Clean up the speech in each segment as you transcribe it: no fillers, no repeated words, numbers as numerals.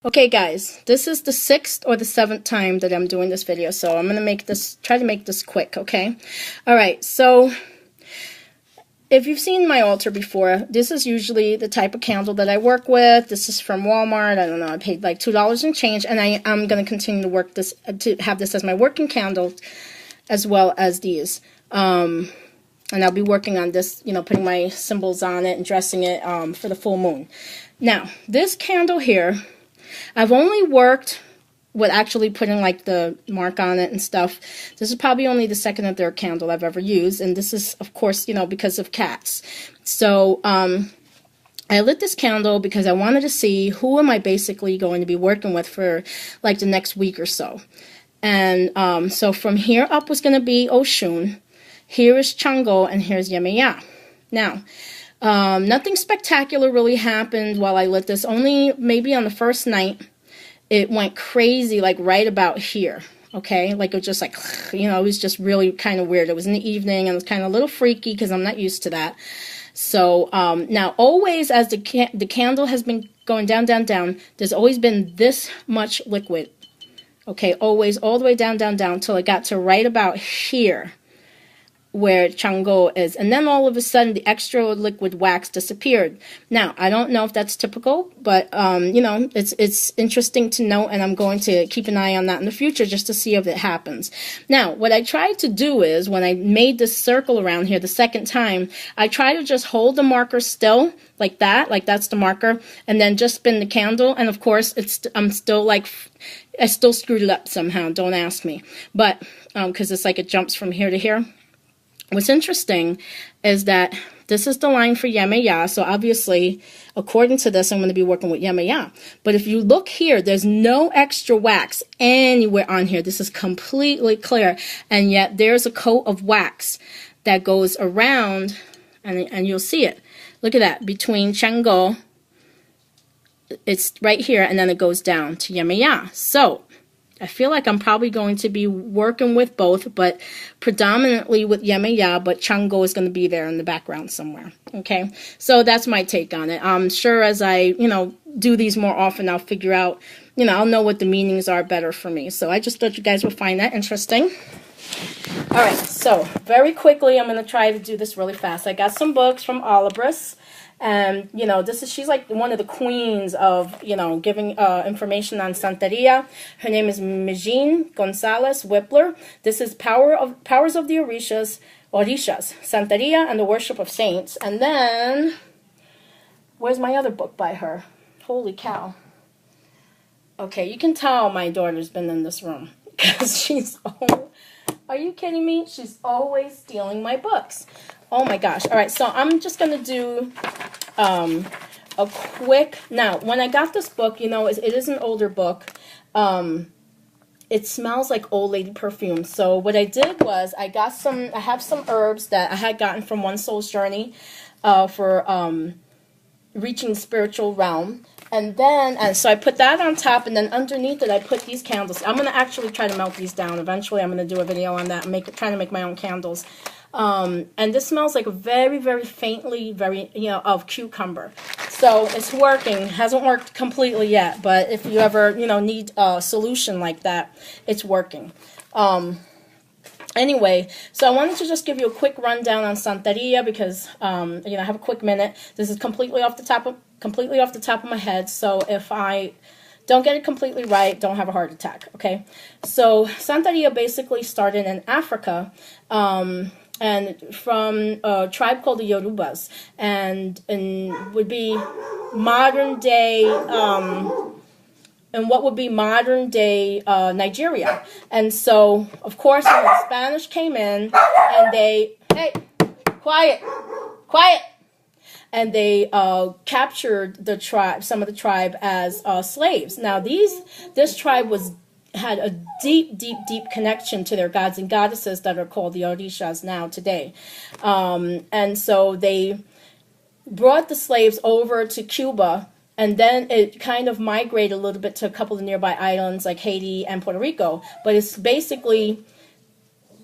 Okay guys, this is the 6th or the 7th time that I'm doing this video, so I'm gonna try to make this quick, okay? Alright, so if you've seen my altar before, this is usually the type of candle that I work with. This is from Walmart. I don't know, I paid like $2 and change, and I'm gonna continue to work this, to have this as my working candle, as well as these. And I'll be working on this, you know, putting my symbols on it and dressing it for the full moon. Now, this candle here, I've only worked with actually putting like the mark on it and stuff. This is probably only the 2nd or 3rd candle I've ever used, and this is, of course, you know, because of cats. So I lit this candle because I wanted to see who am I basically going to be working with for like the next week or so. And so from here up was going to be Oshun, here is Chango, and here's Yemeya. Now, nothing spectacular really happened while I lit this. Only maybe on the first night it went crazy, like right about here. Okay, like it was just like, you know, it was just really kind of weird. It was in the evening and it was kind of a little freaky because I'm not used to that. So now always as the candle has been going down, down, down, there's always been this much liquid. Okay, always all the way down, down, down till it got to right about here, where Chango is, and then all of a sudden the extra liquid wax disappeared. Now, I don't know if that's typical, but you know, it's interesting to know, and I'm going to keep an eye on that in the future just to see if it happens. Now, what I tried to do is, when I made this circle around here the 2nd time, I try to just hold the marker still, like that, like that's the marker, and then just spin the candle, and of course, I still screwed it up somehow, don't ask me, but, because it's like it jumps from here to here. What's interesting is that this is the line for Yemeya, so obviously, according to this, I'm going to be working with Yemeya. But if you look here, there's no extra wax anywhere on here. This is completely clear, and yet there's a coat of wax that goes around, and you'll see it. Look at that, between Chango, it's right here, and then it goes down to Yemeya. So, I feel like I'm probably going to be working with both, but predominantly with Yemeya, but Chango is going to be there in the background somewhere. Okay, so that's my take on it. I'm sure as I, you know, do these more often, I'll figure out, you know, I'll know what the meanings are better for me. So I just thought you guys would find that interesting. All right, so very quickly, I'm going to try to do this really fast. I got some books from Olibris. And, you know, she's like one of the queens of, you know, giving information on Santeria. Her name is Magick Gonzalez Whippler. This is Powers of the Orishas, Santeria and the Worship of Saints. And then, where's my other book by her? Holy cow. Okay, you can tell my daughter's been in this room because she's are you kidding me? She's always stealing my books. Oh my gosh. All right, so I'm just going to do a quick... Now, when I got this book, you know, it is an older book. It smells like old lady perfume. So what I did was I have some herbs that I had gotten from One Soul's Journey for reaching the spiritual realm. And so I put that on top, and then underneath it I put these candles. I'm going to actually try to melt these down. Eventually I'm going to do a video on that and trying to make my own candles. And this smells like a very, very faintly, you know, of cucumber. So it's working. Hasn't worked completely yet, but if you ever, you know, need a solution like that, it's working. Anyway, so I wanted to just give you a quick rundown on Santeria because, you know, I have a quick minute. This is completely off the top of my head, so if I don't get it completely right, don't have a heart attack, okay? So Santeria basically started in Africa, and from a tribe called the Yorubas, and would be modern day, and what would be modern day Nigeria. And so, of course, when the Spanish came in, and they, hey, quiet, and they captured the tribe, some of the tribe as slaves. Now, this tribe had a deep, deep, deep connection to their gods and goddesses that are called the Orishas now today. And so they brought the slaves over to Cuba, and then it kind of migrated a little bit to a couple of nearby islands like Haiti and Puerto Rico. But it's basically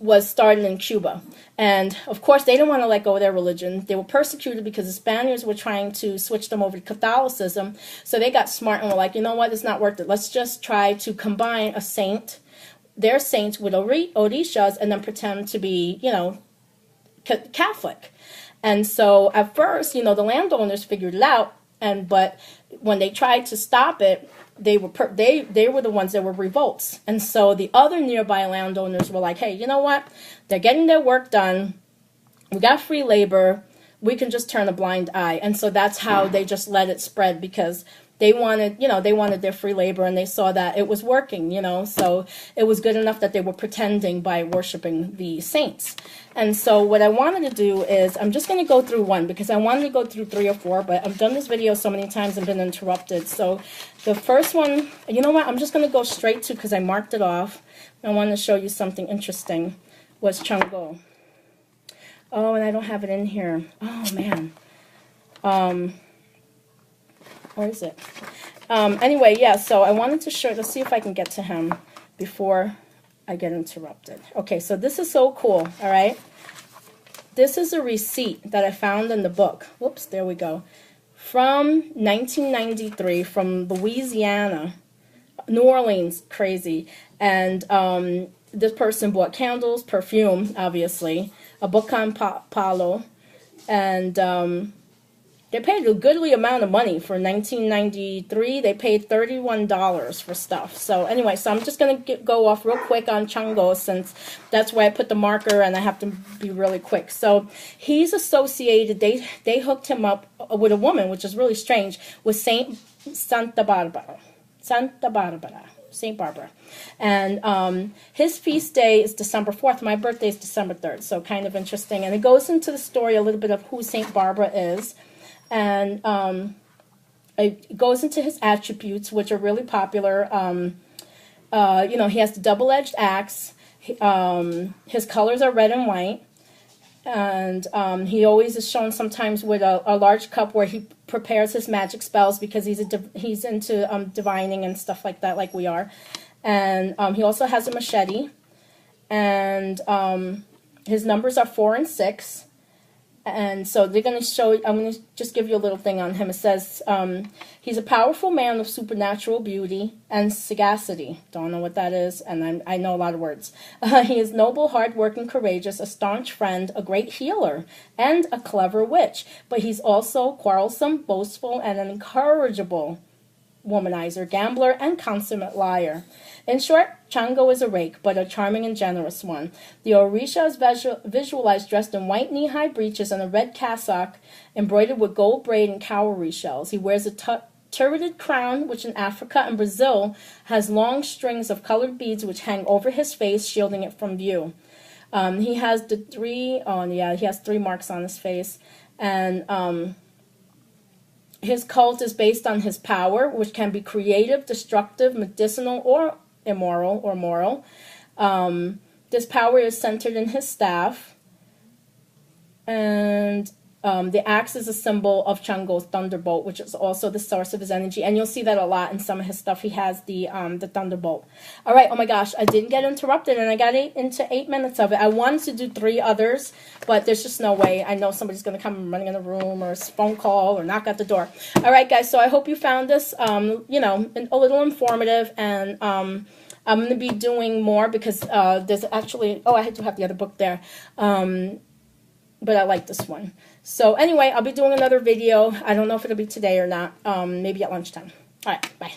was started in Cuba. And of course, they didn't want to let go of their religion. They were persecuted because the Spaniards were trying to switch them over to Catholicism. So they got smart and were like, you know what, it's not worth it. Let's just try to combine a saint, their saints, with Orishas, and then pretend to be, you know, Catholic. And so at first, you know, the landowners figured it out, but when they tried to stop it, they were the ones that were revolts. And so the other nearby landowners were like, hey, you know what? They're getting their work done. We got free labor. We can just turn a blind eye. And so that's how they just let it spread, because they wanted, you know, they wanted their free labor, and they saw that it was working, you know. So it was good enough that they were pretending by worshiping the saints. And so what I wanted to do is, I'm just going to go through one, because I wanted to go through 3 or 4, but I've done this video so many times and been interrupted. So the first one, you know what, I'm just going to go straight to, because I marked it off. I wanted to show you something interesting, was Chango. Oh, and I don't have it in here. Oh, man. Where is it? Anyway, yeah, so I wanted to show, let's see if I can get to him before I get interrupted. Okay, so this is so cool, all right? This is a receipt that I found in the book. Whoops, there we go. From 1993, from Louisiana, New Orleans, crazy. And this person bought candles, perfume, obviously, a book on Palo, and they paid a goodly amount of money for 1993. They paid $31 for stuff. So anyway, so I'm just going to go off real quick on Chango, since that's where I put the marker and I have to be really quick. So he's associated, they hooked him up with a woman, which is really strange, with Santa Barbara. Saint Barbara. And his feast day is December 4th. My birthday is December 3rd, so kind of interesting. And it goes into the story a little bit of who Saint Barbara is. And it goes into his attributes, which are really popular. You know, he has the double-edged axe. His colors are red and white. And he always is shown sometimes with a large cup where he prepares his magic spells, because he's into divining and stuff like that, like we are. And he also has a machete. And his numbers are 4 and 6. And so they're going to show, I'm going to just give you a little thing on him. It says, he's a powerful man of supernatural beauty and sagacity. Don't know what that is, and I know a lot of words. He is noble, hard-working, courageous, a staunch friend, a great healer, and a clever witch. But he's also quarrelsome, boastful, and an incorrigible womanizer, gambler, and consummate liar. In short, Chango is a rake, but a charming and generous one. The Orisha is visualized dressed in white knee-high breeches and a red cassock embroidered with gold braid and cowrie shells. He wears a turreted crown, which in Africa and Brazil has long strings of colored beads which hang over his face, shielding it from view. He has he has 3 marks on his face, and his cult is based on his power, which can be creative, destructive, medicinal, or immoral or moral. This power is centered in his staff, and the axe is a symbol of Chango's thunderbolt, which is also the source of his energy. And you'll see that a lot in some of his stuff. He has the thunderbolt. All right. Oh my gosh, I didn't get interrupted, and I got into 8 minutes of it. I wanted to do 3 others, but there's just no way. I know somebody's going to come running in the room, or a phone call, or knock at the door. All right, guys. So I hope you found this, you know, a little informative, and I'm going to be doing more, because there's actually, I do have the other book there. But I like this one. So anyway, I'll be doing another video. I don't know if it'll be today or not. Maybe at lunchtime. All right, bye.